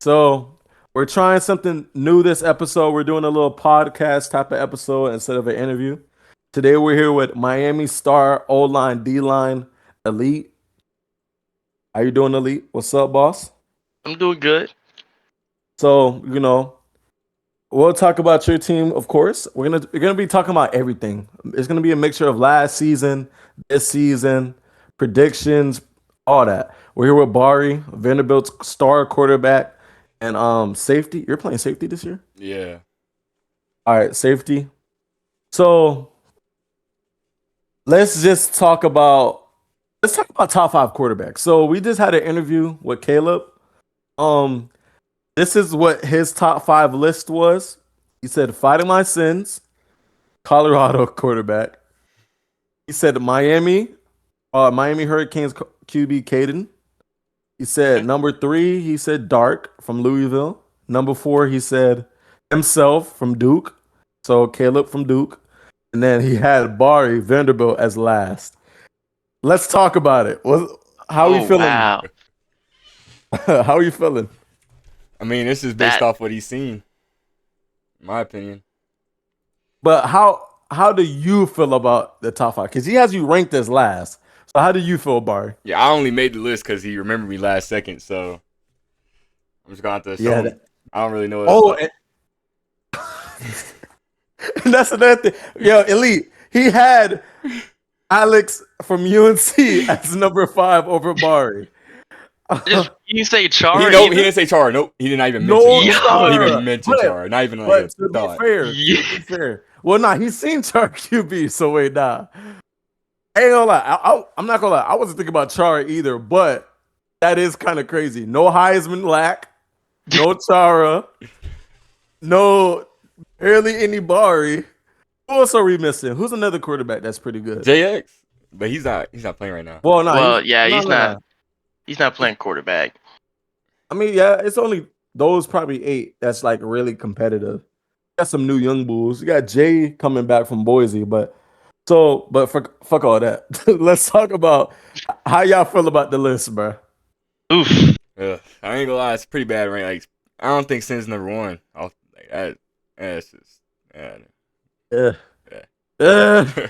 So we're trying something new this episode. We're doing a little podcast type of episode instead of an interview. Today we're here with Miami Star O line D line Elite. How you doing, Elite? What's up, boss? I'm doing good. So we'll talk about your team, of course. We're gonna be talking about everything. It's gonna be a mixture of last season, this season, predictions, all that. We're here with Bari, Vanderbilt's star quarterback, and safety. You're playing safety this year? Yeah. All right, safety. So let's talk about top five quarterbacks. So we just had an interview with Caleb. Um, this is what his top five list was. He said, "Fighting my sins," Colorado quarterback. He said Miami Hurricanes QB Caden. He said Okay. number three. He said Dark from Louisville. Number four. He said himself from Duke. So Caleb from Duke. And then he had Bari Vanderbilt as last. Let's talk about it. How are you Oh feeling? wow, How are you feeling? I mean, this is based that off what he's seen, in my opinion. But how do you feel about the top five? Because he has you ranked as last. So how do you feel, Bari? Yeah, I only made the list because he remembered me last second, so I'm just gonna have to show Yeah. him. I don't really know what else. Oh, and that's another thing. Yo, Elite. He had Alex from UNC as number five over Bari. just you say He Chara He either. didn't say Chara. Nope, he did not even mention. No Yo, He didn't Chara. even mention Chara. Not even like a But to be thought. fair, yeah. well, nah, he's seen Char QB, so wait, nah. I ain't gonna lie. I'm not gonna lie. I wasn't thinking about Chara either, but that is kind of crazy. No Heisman lack, no Chara, no barely any Bari. Who else are we missing? Who's another quarterback that's pretty good? JX, but he's not. He's not playing right now. Well, no, Well, yeah, no, he's no, no. not playing quarterback. I mean, yeah, it's only those probably eight that's like really competitive. Got some new young bulls. You got Jay coming back from Boise, but fuck all that. Let's talk about how y'all feel about the list, bro. Oof. Ugh, I ain't gonna lie, it's pretty bad right. Like, I don't think Sin's number one. Like that. That's just. Yeah. Yeah. Yeah.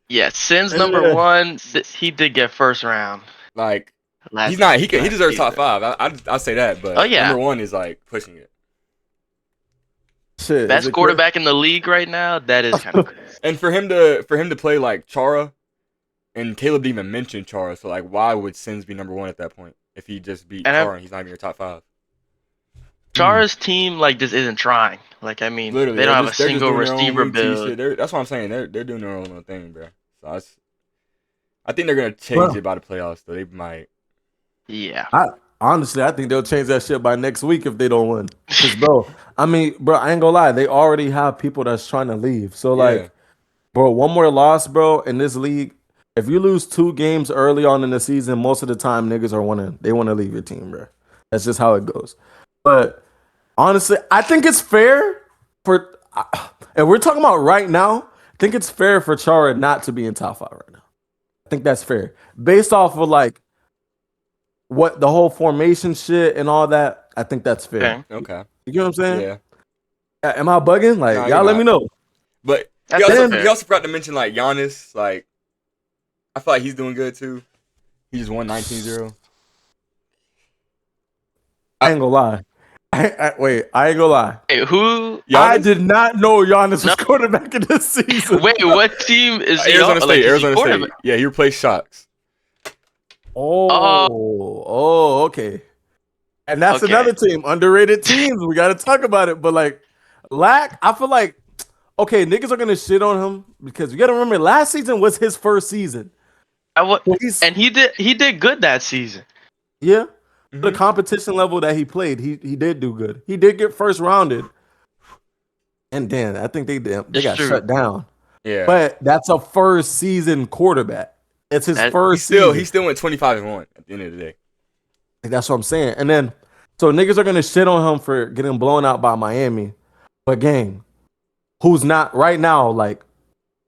Yeah, Sin's number one. He did get first round. Like Last, he's not. He last deserves top season. five. I'll say that. But Oh yeah, number one is like pushing it. Shit. Is best it quarterback in the league right now. That is kind of crazy. And for him to play like Chara, and Caleb didn't even mention Chara. So like, why would Sins be number one at that point if he just beat And Chara and he's not even your top five? Chara's team like just isn't trying. Like I mean, Literally, they don't have a they're just single doing their own receiver UT build. shit. That's what I'm saying. They're doing their own little thing, bro. So I think they're gonna change Well, it by the playoffs. Though they might. Yeah, I think they'll change that shit by next week if they don't win. Cause bro, I ain't gonna lie, they already have people that's trying to leave. So Yeah. like, bro, one more loss, bro, in this league. If you lose two games early on in the season, most of the time niggas are wanting they want to leave your team, bro. That's just how it goes. But honestly, I think it's fair for and we're talking about right now. I think it's fair for Chara not to be in top five right now. I think that's fair. Based off of like what the whole formation shit and all that, I think that's fair. okay, Okay. You get what I'm saying? Yeah. Am I bugging? Like, No, you're y'all let me not. know. But he that's also fair. he also forgot to mention like Giannis. Like I feel like he's doing good too. He just won 19-0. I ain't gonna lie. I ain't gonna lie. Hey, who? I Giannis? did not know Giannis was No. quarterback in this season. Wait, what team is he Arizona on? State. Like, is he Arizona State. quarterback? Yeah, he replaced Shocks. Oh, Oh, okay. And that's okay. another team, underrated teams. We got to talk about it. But like, Lack, I feel like okay, niggas are gonna shit on him because you got to remember last season was his first season. So And he did good that season. yeah, the Mhm. competition level that he played, he did do good. He did get first rounded, and then I think they It's got true. shut down. Yeah. But that's a first season quarterback. It's his That- first He season. still went 25-1 at the end of the day. That's what I'm saying. And then so niggas are gonna shit on him for getting blown out by Miami. But gang, who's not right now, like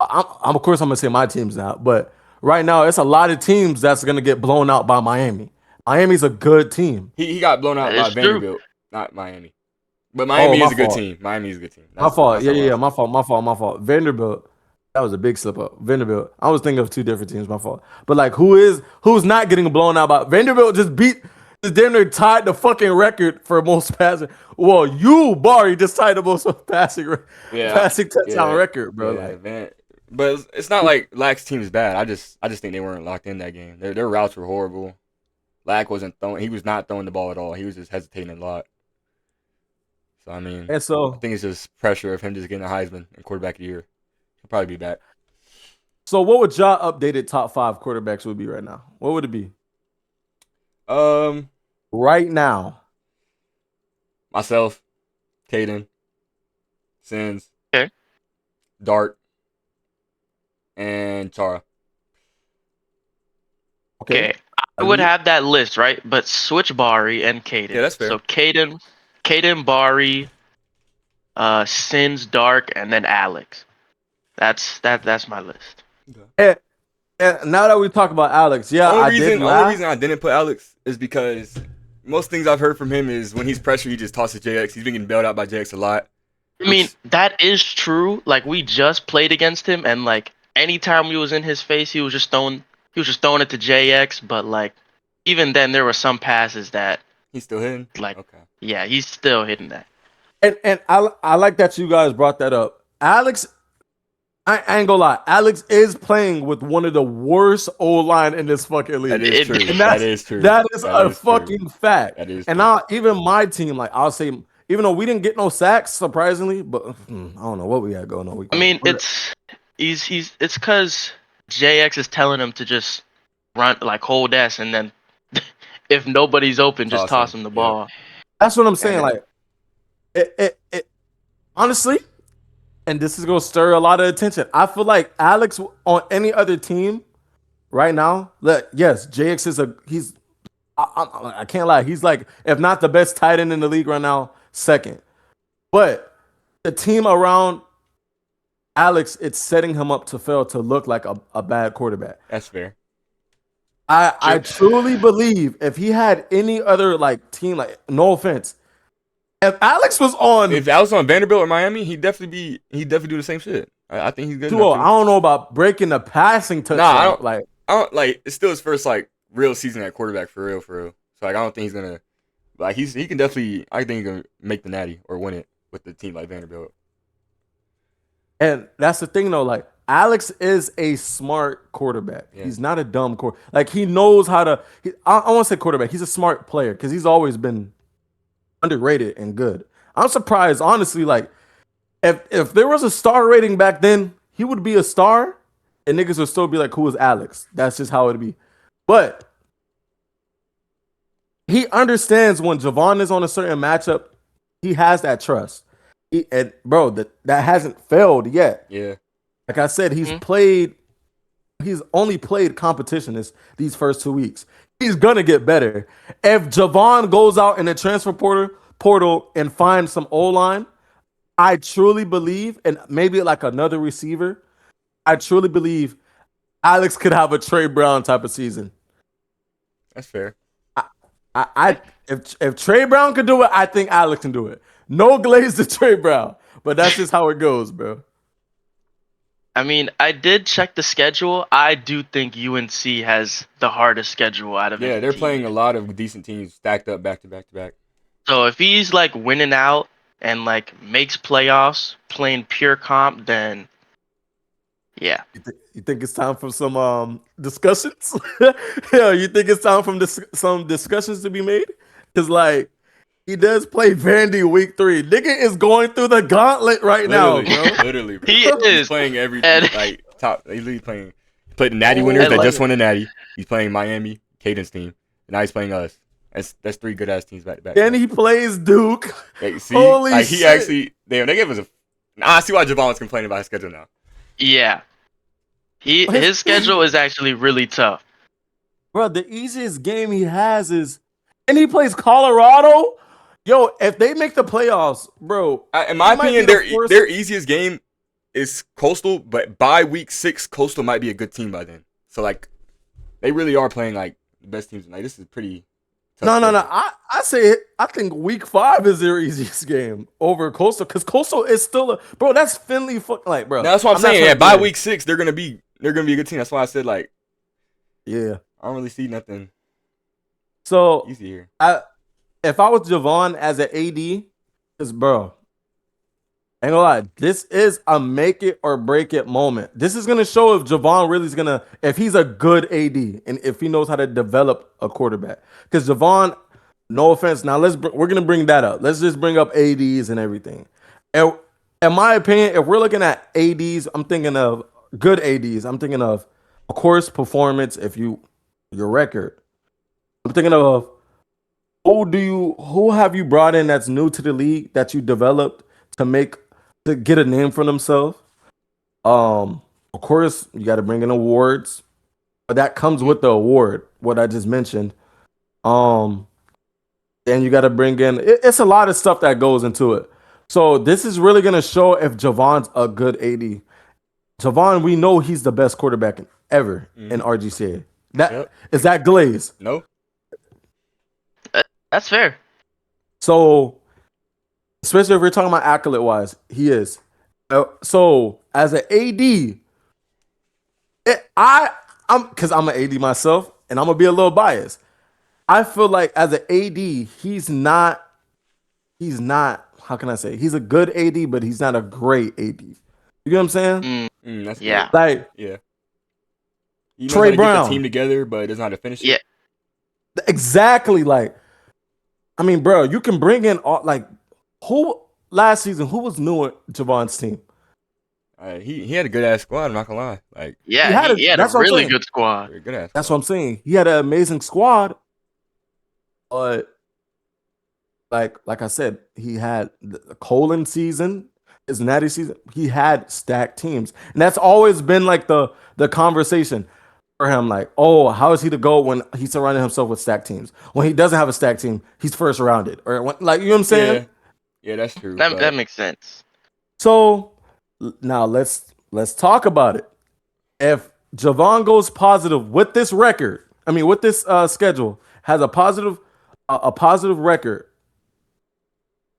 I'm of course I'm gonna say my team's not, but right now it's a lot of teams that's gonna get blown out by Miami. Miami's a good team. He got blown out That by is true. Vanderbilt. not Miami. But Miami my is a good fault. team. Miami is a good team. My fault. That's not what I My said. fault. My fault. Vanderbilt. That was a big slip up. Vanderbilt. I was thinking of two different teams. My fault. But like, who's not getting blown out by Vanderbilt? Just damn near tied the fucking record for most passing. Well, you Bari just tied the most Yeah, passing touchdown yeah, record, bro. yeah, Like, man. But it's not like Lack's team is bad. I just think they weren't locked in that game. Their routes were horrible. Lack wasn't throwing. He was not throwing the ball at all. He was just hesitating a lot. So I mean, and I so think it's just pressure of him just getting a Heisman and quarterback of the year. He'll probably be back. what would y'all updated top five quarterbacks would be right now? What would it be Um, right now? myself, Caden, Sins, Okay. Dart, and Chara. Okay, Okay. I would Ali. have that list, right? But switch Bari and Yeah, Caden. that's fair. So Caden, Bari, Sins, Dark, and then Alex. That's my list. And, and now that we talk about Alex, yeah, I did Only laugh. reason I didn't put Alex is because most things I've heard from him is when he's pressured, he just tosses JX. He's been getting bailed out by JX a lot. I mean, that is true. Like we just played against him, and like anytime we was in his face, he was just throwing it to JX. But like even then, there were some passes that He's still hitting. like Okay. yeah, he's still hitting that. And I like that you guys brought that up. Alex, I ain't gonna lie. Alex is playing with one of the worst O line in this fucking That league. is It, true. And That is true. that is That a is true. fucking fact. That is And true. now even my team, like I'll say, even though we didn't get no sacks, surprisingly, but I don't know what we got going on. I mean, it's because JX is telling him to just run like hold S, and then if nobody's open, just toss him the Yep. ball. that's what I'm saying. And Like it honestly, and this is gonna stir a lot of attention. I feel like Alex on any other team right now, look, yes, JX is he's I can't lie. He's like, if not the best tight end in the league right now, second. But the team around Alex, it's setting him up to fail to look like a bad quarterback. That's fair. I truly believe if he had any other like team, like no offense, if Alex was on If Alex on Vanderbilt or Miami, he'd definitely do the same shit. I think he's good duo, enough I to. don't know about breaking the passing touchdown. I don't. Like I don't like. It's still his first like real season at quarterback for real, for real. So like, I don't think he's gonna. Like he can definitely. I think he can make the natty or win it with a team like Vanderbilt. And that's the thing though, like Alex is a smart quarterback. Yeah. He's not a dumb quarterback. Like he knows how to. I want to say quarterback. He's a smart player because he's always been underrated and good. I'm surprised, honestly. Like if there was a star rating back then, he would be a star, and niggas would still be like, "Who is Alex?" That's just how it'd be. But he understands when Javon is on a certain matchup, he has that trust. And bro, that hasn't failed yet. Yeah. Like I said, Mhm. he's only played competition these first 2 weeks. He's gonna get better. If Javon goes out in the transfer portal and finds some O line, I truly believe, and maybe like another receiver, I truly believe Alex could have a Trey Brown type of season. That's fair. If Trey Brown could do it, I think Alex can do it. No glaze to Trey Brown, but that's just how it goes, bro. I mean, I did check the schedule. I do think UNC has the hardest schedule out of Yeah, any they're team. playing a lot of decent teams stacked up back to back to back. So if he's like winning out and like makes playoffs playing pure comp, then yeah. You think it's time for some discussions? Yeah, you think it's time for some discussions to be made? Because like he does play Vandy week 3. Nigga is going through the gauntlet right now, Literally, bro. literally, bro. He He's is. playing every And- like top. He's literally playing. He played the Natty winners And, that like- just won the Natty. He's playing Miami, Caden's team. And now he's playing us. That's 3 good ass teams back to back. And he plays Duke. Like, see, Holy like he shit. actually. Damn, they gave us a. Nah, I see why Javon was complaining about his schedule now. Yeah. His schedule is actually really tough. Bro, the easiest game he has is, and he plays Colorado. Yo, if they make the playoffs, bro, In my he might opinion, be the first- their easiest game is Coastal, but by week 6, Coastal might be a good team by then. So like, they really are playing like the best teams. Like this is pretty tough No. schedule. I say it. I think week 5 is their easiest game over Coastal because Coastal is still bro. That's Finley. Like, bro. Now, that's what I'm not saying. trying Yeah, to by be week 6, they're gonna be a good team. That's why I said like yeah. I don't really see nothing So easy here. if I was Javon as an AD, because bro, ain't gonna lie, this is a make it or break it moment. This is gonna show if Javon really is gonna, if he's a good AD and if he knows how to develop a quarterback. Because Javon, no offense, now we're gonna bring that up. Let's just bring up ADs and everything. And in my opinion, if we're looking at ADs, I'm thinking of good ADs. I'm thinking of course, performance. If your record, I'm thinking of who have you brought in that's new to the league that you developed to get a name for themselves? Of course, you got to bring in awards, but that comes with the award. What I just mentioned. Um, then you got to bring in. It's a lot of stuff that goes into it. So this is really gonna show if Javon's a good AD. Javon, we know he's the best quarterback ever in RGCA. Yep. Is that Glaze. No. That's fair. So especially if we're talking about accolade wise, he is. So as an AD, I'm because I'm an AD myself, and I'm gonna be a little biased. I feel like as an AD, he's not. He's not. How can I say? He's a good AD, but he's not a great AD. You know what I'm saying? That's Yeah. good. Like Yeah. He knows Trey how to get Brown. the team together, but doesn't know how to finish it. Yeah. Exactly. Like, I mean, bro, you can bring in all like who last season? Who was new at Javon's team? He had a good ass squad. I'm not gonna lie. Like, Yeah, he had a That's what I'm really saying. good squad. very good ass. That's what I'm saying. He had an amazing squad, but like I said, he had the Colon season, his Natty season. He had stacked teams, and that's always been like the conversation for him. Like, oh, how is he to go when he's surrounding himself with stacked teams? When he doesn't have a stacked team, he's first rounded, or when, like you know what I'm saying? Yeah, that's true. That makes sense. So now let's talk about it. If Javon goes positive with this record, I mean with this schedule, has a positive record,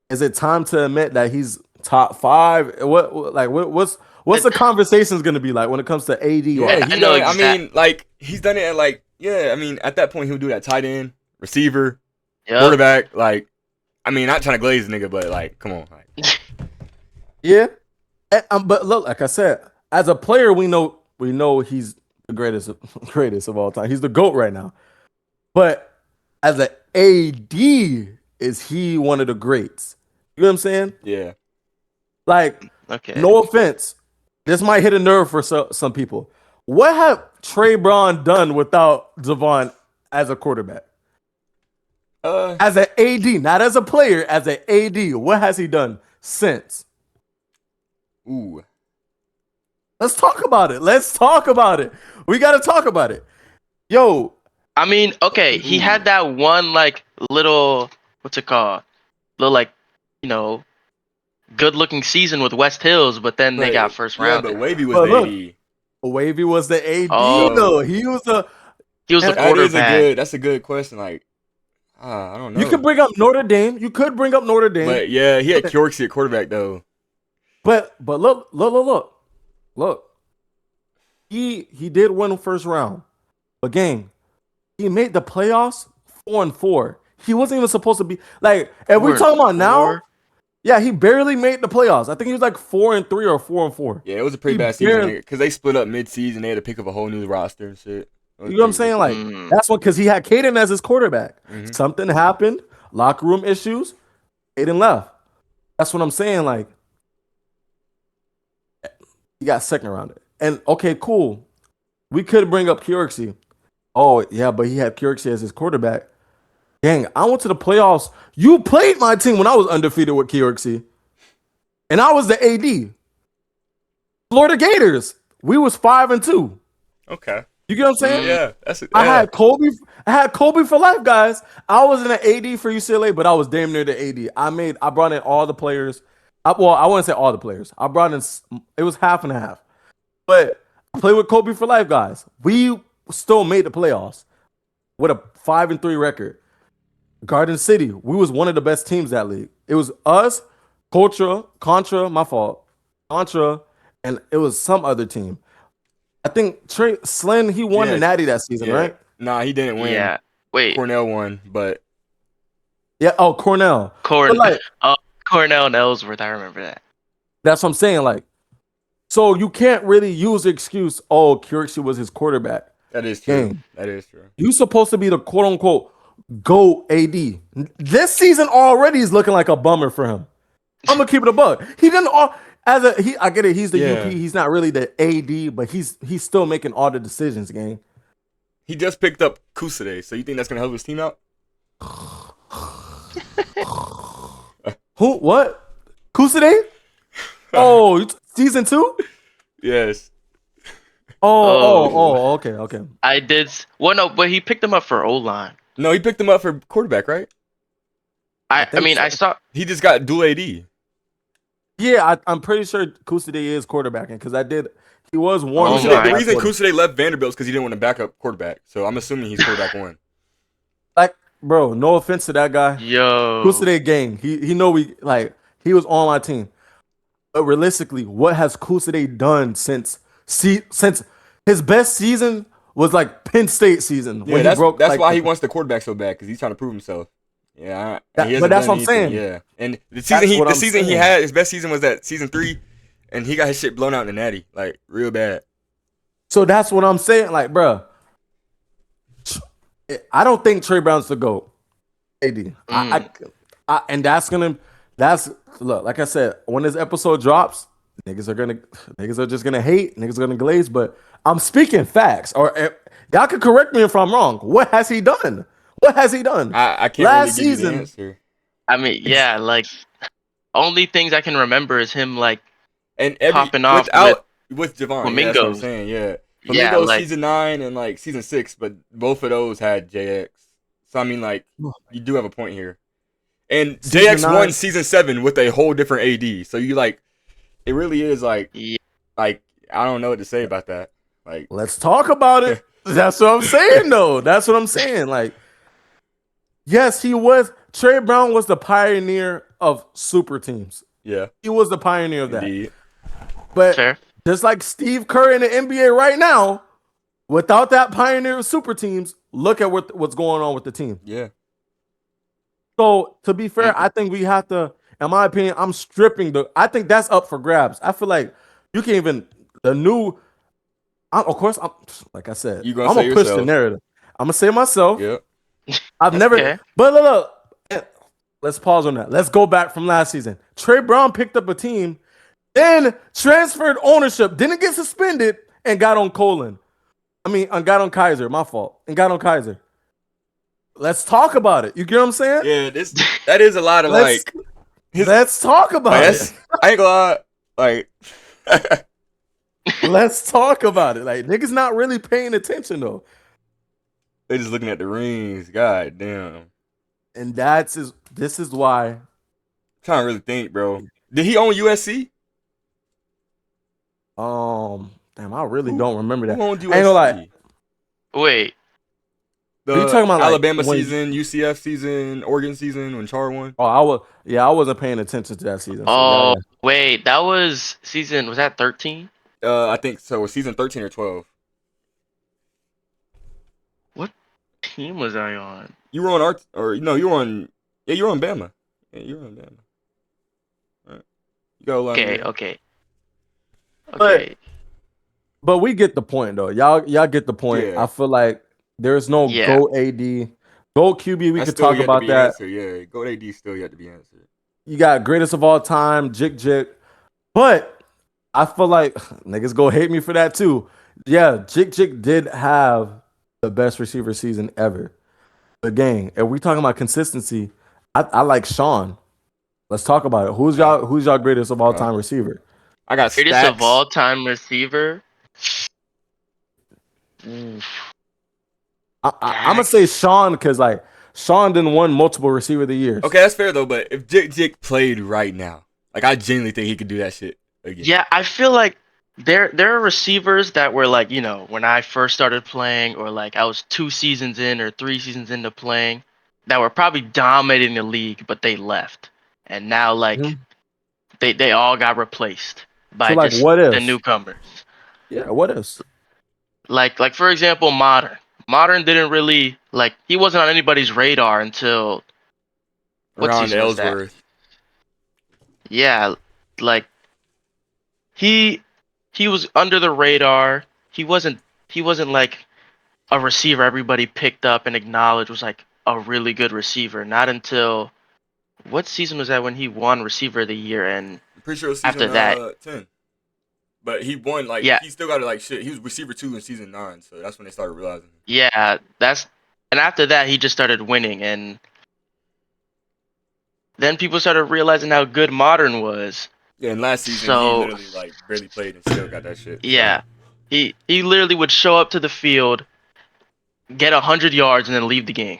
is it time to admit that he's top 5? What's the conversations gonna be like when it comes to AD? Yeah, I know I mean, like he's done it at like I mean, at that point he'll do that tight end, receiver, Yep. quarterback. Like, I mean, not trying to glaze the nigga, but like, come on. Like, Yeah. But look, like I said, as a player, we know he's the greatest of all time. He's the GOAT right now. But as an AD, is he one of the greats? You know what I'm saying? yeah. Like, Okay. no offense, this might hit a nerve for some people. What have Trey Brown done without Javon as a quarterback? As an AD, not as a player, as an AD, what has he done since? Ooh. Let's talk about it. We got to talk about it. Yo, I mean, okay, he had that one like little what's it called? Little like, you know, good looking season with West Hills, but then they got first Yeah, round. but Wavy was But the look, AD. Wavy was the AD Oh. though. He was the the That is quarterback. that's a good question. Like, I don't know. You could bring up Notre Dame. But yeah, he had Kyorksy at quarterback though. But look. He did win first round. But gang, he made the playoffs 4-4. He wasn't even supposed to be like. If we're talking about now, yeah, he barely made the playoffs. I think he was like 4-3 or 4-4. Yeah, it was a pretty bad season because they split up mid-season. They had to pick up a whole new roster and shit. You know what I'm saying? Like that's what because he had Caden as his quarterback. Something happened, locker room issues. Caden left. That's what I'm saying. Like he got second round. And okay, cool. We could bring up Kyorksy. Oh yeah, but he had Kyorksy as his quarterback. Dang, I went to the playoffs. You played my team when I was undefeated with Kyorksy, and I was the AD. Florida Gators. We was 5-2. Okay. You get what I'm saying? Yeah, I had Kobe. I had Kobe for life, guys. I wasn't an AD for UCLA, but I was damn near the AD. I brought in all the players. I wouldn't say all the players. I brought in. It was half and half. But I played with Kobe for life, guys. We still made the playoffs with a 5-3 record. Garden City, we was one of the best teams that league. It was us, Contra, my fault, Contra, and it was some other team. I think Trey Slyn, he won the Yeah, Natty that season, yeah. right? Nah, he didn't win. Yeah. Wait. Cornell won, but Yeah. Oh, Cornell. But Corn. like, Cornell and Ellsworth. I remember that. that's what I'm saying. Like, so you can't really use the excuse, oh, Kirksey was his quarterback. that is true. Game. That is true. You supposed to be the quote unquote GOAT AD. This season already is looking like a bummer for him. I'm gonna keep it a buck. He didn't all as a he. I get it. He's the Yeah. UP. He's not really the AD, but he's still making all the decisions. Game. He just picked up Kusade, so you think that's gonna help his team out? Who? What? Kusade? Oh, season 2? Yes. Oh. Okay. I did. Well, no, but he picked him up for O-line. No, he picked him up for quarterback, right? I think mean, so. I saw. He just got dual AD. Yeah, I'm pretty sure Kusade is quarterbacking because I did. He was one. Oh of Kusade, the my. reason Kusade left Vanderbilt is because he didn't want to back up quarterback. So I'm assuming he's quarterback one. Like, bro, no offense to that guy. Yo. Kusade gang. He know we like he was on my team. But realistically, what has Kusade done since his best season was like Penn State season Yeah, when that's he broke. that's like, why he wants the quarterback so bad because he's trying to prove himself. Yeah, That- he hasn't but that's done what I'm anything, saying. Yeah, and the That's what I'm season he saying. had, his best season was that season 3, and he got his shit blown out in the Natty, like real bad. So that's what I'm saying. Like, bro, I don't think Trey Brown's the GOAT. AD. And that's look, like I said, when this episode drops, niggas are just gonna hate, niggas are gonna glaze, but I'm speaking facts. Or y'all can correct me if I'm wrong. What has he done? What has he done? I can't Last really give you the season, answer. I mean, yeah, like only things I can remember is him like And every popping off with Javon, yeah, that's what I'm Flamingos. saying. Yeah, Yeah, Flamingo like season 9 and like season 6, but both of those had JX. So I mean, like you do have a point here. And Season JX 9 won season 7 with a whole different AD. So you like, it really is like, yeah, I don't know what to say about that. Like, let's talk about it. That's what I'm saying, though. That's what I'm saying. Like, yes, Trey Brown was the pioneer of super teams. yeah, He was the pioneer of that. indeed. But fair. just like Steve Kerr in the NBA right now, without that pioneer of super teams, look at what's going on with the team. Yeah, So to be fair, I think we have to, in my opinion, I think that's up for grabs. I feel like you can even of course, like I said, You gonna I'm say gonna push the yourself. narrative. I'm gonna say myself. yeah. I've That's never, fair. but look, let's pause on that. Let's go back from last season. Trey Brown picked up a team, then transferred ownership, didn't get suspended, and got on Colin. Got on Kaiser. My fault. And got on Kaiser. Let's talk about it. You get what I'm saying? Yeah, that is a lot of Let's- like. Let's talk about Like, it. I ain't gonna lie, like. Let's talk about it. Like niggas not really paying attention though, They just looking at the rings. God damn. and this is why. Trying to really think, bro. Did he own USC? Damn, I really don't remember that. Who owned USC? I ain't gonna lie. Wait, The Are you talking about, like, Alabama when- season, UCF season, Oregon season when Char won? Oh, I wasn't paying attention to that season. So oh yeah. wait, that was season. Was that 13? I think so. Season 13 or 12. What team was I on? You were on art, or no? You were on. Yeah, you were on Bama. Yeah, you were on Bama. All right. You got a lot. Okay. But- But we get the point though. Y'all get the point. Yeah. I feel like there's no Yeah. GOAT AD, GOAT QB. We could talk about that. Yeah, go AD still yet to be answered. You got greatest of all time, Jik. But I feel like niggas go hate me for that too. Yeah, Jik did have the best receiver season ever. But gang, if we talking about consistency, I like Sean. Let's talk about it. Who's y'all greatest of all time receiver? I got Greatest stacks. of all time receiver. Oof. I'm gonna say Sean because like Sean didn't won multiple receiver of the years. Okay, that's fair though. But if Jik played right now, like I genuinely think he could do that shit again. Yeah, I feel like there are receivers that were like, when I first started playing, or like I was 2 seasons in or 3 seasons into playing, that were probably dominating the league, but they left, and now like Mhm. they all got replaced So by like, just what the ifs? newcomers. Yeah, what ifs? Like for example, Modern. Modern didn't really like he wasn't on anybody's radar until what Around season was that? Ellsworth. Yeah, like he he was under the radar. He wasn't like a receiver everybody picked up and acknowledged was like a really good receiver. Not until what season was that when he won receiver of the year and I'm pretty sure it was after season that, 10. But he won like yeah, he still got it like shit. He was receiver 2 in season 9, so that's when they started realizing. yeah, that's and after that he just started winning and then people started realizing how good Modern was. Yeah, and last season he So literally like barely played and still got that shit. So yeah, he literally would show up to the field, get 100 yards, and then leave the game.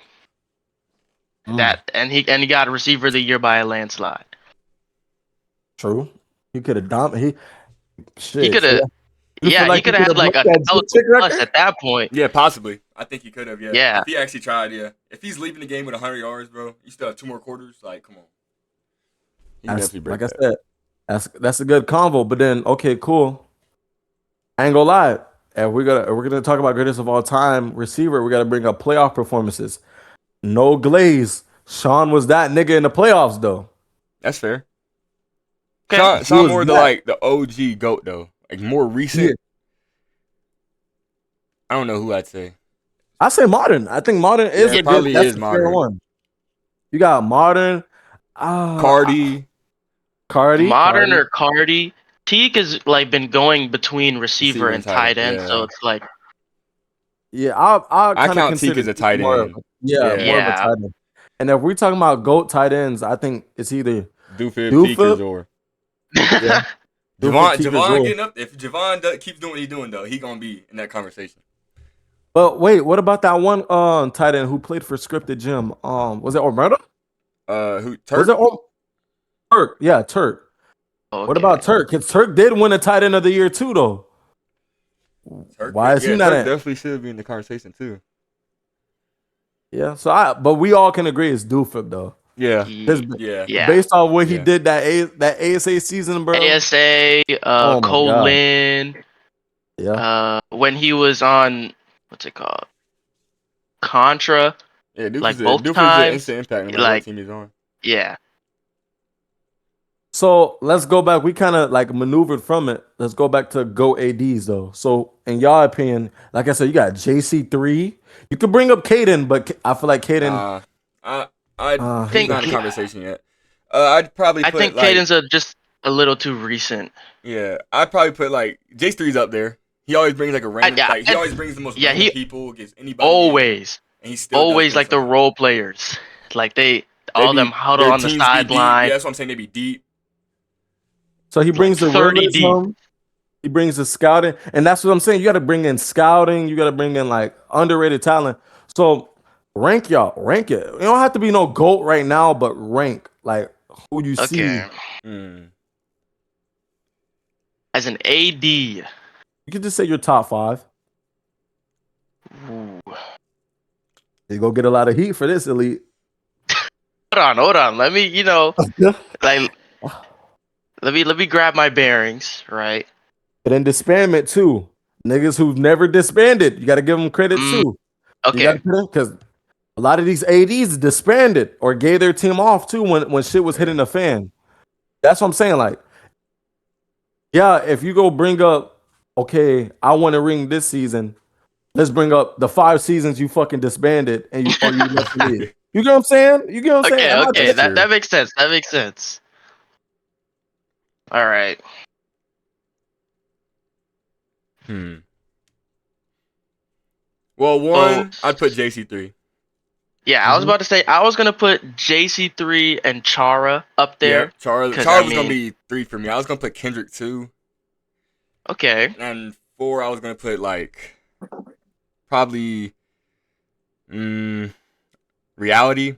Mm, He got receiver of the year by a landslide. true. He could have he He shit. could So have, you feel yeah, like he he could have could had have like broke a that G 1,000 chick plus record? at that point. yeah, possibly. I think he could have. Yeah, Yeah, if he actually tried. Yeah, if he's leaving the game with 100 yards, bro, you still have 2 more quarters. Like, come on, he can That's definitely like break I that. said. That's a good convo. But then, okay, cool. I ain't gonna lie. If we're gonna talk about greatest of all time receiver, we gotta bring up playoff performances. No glaze. Sean was that nigga in the playoffs though. That's fair. okay. Sean, He Sean was more the that. like the OG goat though. Like more Yeah. recent. I don't know who I'd say. I say modern. I think modern Yeah, is it Yeah, a good. probably That's is a fair modern. one. You got modern. Uh, Cardi, Modern Cardi. or Cardi. Teague has like been going between receiver receiver and and tight end. tight end, so Yeah, it's like, Yeah, I I kind of count Teak consider as a Teague tight more of end. more Yeah, of a yeah, tight end. And if we're talking about GOAT tight ends, I think it's either Doofib, Peakers, Dufip, or yeah, Dufip, Javon. Keekers, Javon Zor. getting up. If Javon keeps doing what he's doing though, he gonna be in that conversation. But wait, what about that one tight end who played for Scripted Gym? Was it Ormero? Who Was it Turk? Turk? Yeah, Turk. What okay. about Turk? Because Turk did win a tight end of the year too, though. Turk, Why is he yeah, not Turk in? definitely should be in the conversation too. Yeah, but we all can agree it's Dufip though. Yeah, Just yeah, Yeah. based off what he yeah. did that ASA season, bro. ASA, Oh my Cole god. Lynn, Yeah. when he was on what's it called? Contra, Yeah, like both Doof is an times. instant impact no matter what Like, team he's on. yeah. So let's go back. We kind of like maneuvered from it. Let's go back to Go ADs though. So in y'all opinion, like I said, you got JC3. You could bring up Caden, but I feel like Caden. Nah, I I he's think not in the conversation yet. I'd probably I put think like Caden's just a little too recent. yeah, I'd probably put like J3's up there. He always brings like a random Yeah, like he always brings the most yeah, random he people against anybody in, always, and he still does always like the insane. role players. Like They all them be huddle their on the teams be deep. Yeah, sideline, that's what I'm saying. They be deep. So he like brings the 30 deep. realism. He brings the scouting, and that's what I'm saying. You got to bring in scouting. You got to bring in like underrated talent. So rank y'all, rank it. You don't have to be no goat right now, but rank like who you see. Okay, Mm. as an AD. You could just say your top five. Ooh. You go get a lot of heat for this elite. Hold on. Let me, like let me grab my bearings, right? But then disbandment too. Niggas who've never disbanded, you got to give them credit Mm, too. You got okay. to put them because a lot of these ADs disbanded or gave their team off too when shit was Yeah. hitting the fan. That's what I'm saying. Like, yeah, if you go bring up, okay, I want to ring this season. Let's bring up the 5 seasons you fucking disbanded and you left the league. You get what I'm saying? You get what I'm saying? Okay, Am I okay. That's tripping? true. That makes sense. That makes sense. All right. Hmm. Well, Well, one I'd put JC3. yeah, I was Mhm. about to say I was gonna put JC3 and Chara up there, Yep, Charles. cause I Charles was gonna mean, be 3 for me. I was gonna put Kendrick 2, okay, and 4 I was gonna put like probably mm, reality.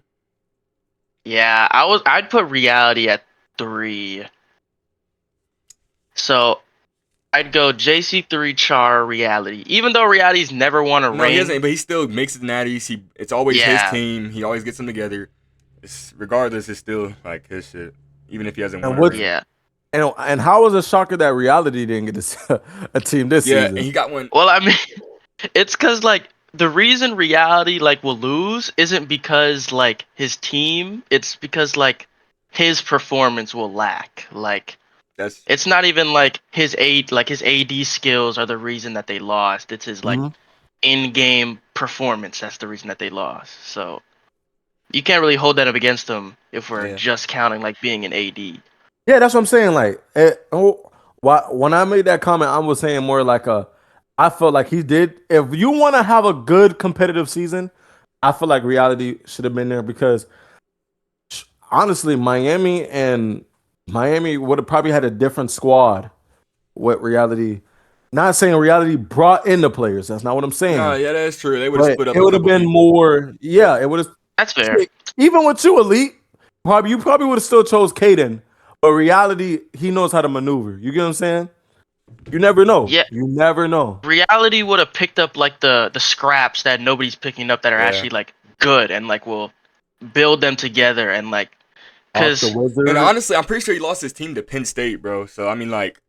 yeah, I'd put Reality at 3. So I'd go JC3, Char, Reality. Even though Reality's never won a No, he ring. hasn't, but he still makes it natties. It's always his Yeah. team. He always gets them together. Regardless, it's still like his shit. Even if he hasn't And won a what? ring. Yeah. And how was a shocker that Reality didn't get this, a team this Yeah, season? and he got one. Well, I mean, it's because like the reason Reality like will lose isn't because like his team. It's because like his performance will lack. Like That's it's not even like his AD skills are the reason that they lost. It's his like Mhm. in-game performance that's the reason that they lost. So you can't really hold that up against him if we're yeah. just counting like being an AD. Yeah, that's what I'm saying. Like, when I made that comment, I was saying more like I felt like he did. If you want to have a good competitive season, I feel like Reality should have been there because honestly, Miami would have probably had a different squad with Reality. Not saying Reality brought in the players. That's not what I'm No, saying. yeah, that's true. They would have But split up it a would have couple been people. more. Yeah. Yeah, it would have. That's fair. Even with you, Elite, you probably would have still chose Caden. But Reality, he knows how to maneuver. You get what I'm saying? You never know. Yeah, You never know. Reality would have picked up like the scraps that nobody's picking up that are Yeah. actually like good and like will build them together and like Off the because And Wizard. honestly, I'm pretty sure he lost his team to Penn State, bro. So I mean, like,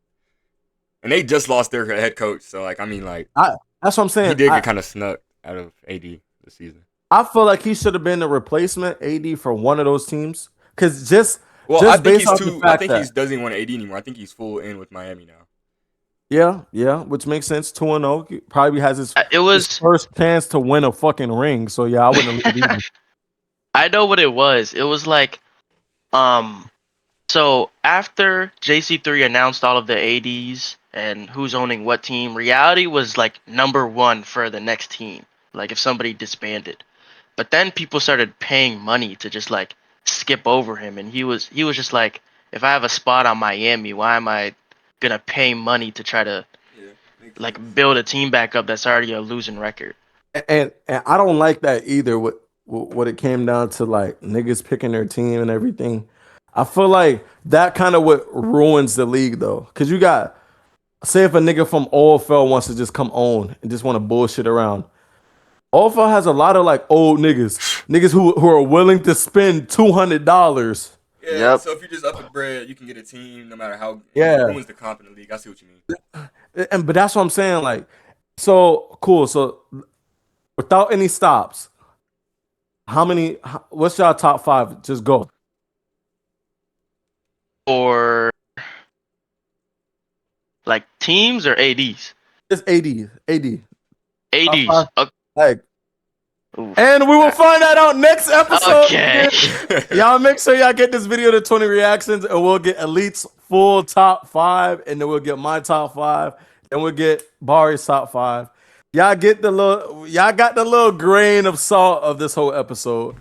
and they just lost their head coach. So like, I mean, like, That's what I'm he saying. did get kind of snuck out of AD this season. I feel like he should have been the replacement AD for one of those teams. Because Well, I just think based he's off the too. I fact think he that doesn't want AD anymore. I think he's full in with Miami now. yeah, which makes sense. 2-0 probably has it his was first chance to win a fucking ring. So yeah, I wouldn't leave either. I know what it was. It was like um so after JC3 announced all of the ADs and who's owning what team, Reality was like number 1 for the next team. Like if somebody disbanded. But then people started paying money to just like skip over him, and he was just like, if I have a spot on Miami, why am I gonna pay money to try to Yeah, makes like sense. build a team back up that's already a losing record? And I don't like that either. What it came down to, like niggas picking their team and everything. I feel like that kind of what ruins the league though, because you got say if a nigga from OFL wants to just come on and just want to bullshit around. OFL has a lot of like old niggas who are willing to spend $200. Yeah, Yep. so if you just up the bread, you can get a team no matter how. And it Yeah, ruins the comp in the league. I see what you mean. but that's what I'm saying. Like, so cool. So without any stops, what's y'all top five? Just go. Or like teams or ADs? Just AD. Top ADs. five. Like, Oof. and we will find that out next episode. Okay. Y'all make sure y'all get this video to 20 reactions, and we'll get Elite's full top five, and then we'll get my top five, and we'll get Bari's top five. Y'all got the little grain of salt of this whole episode.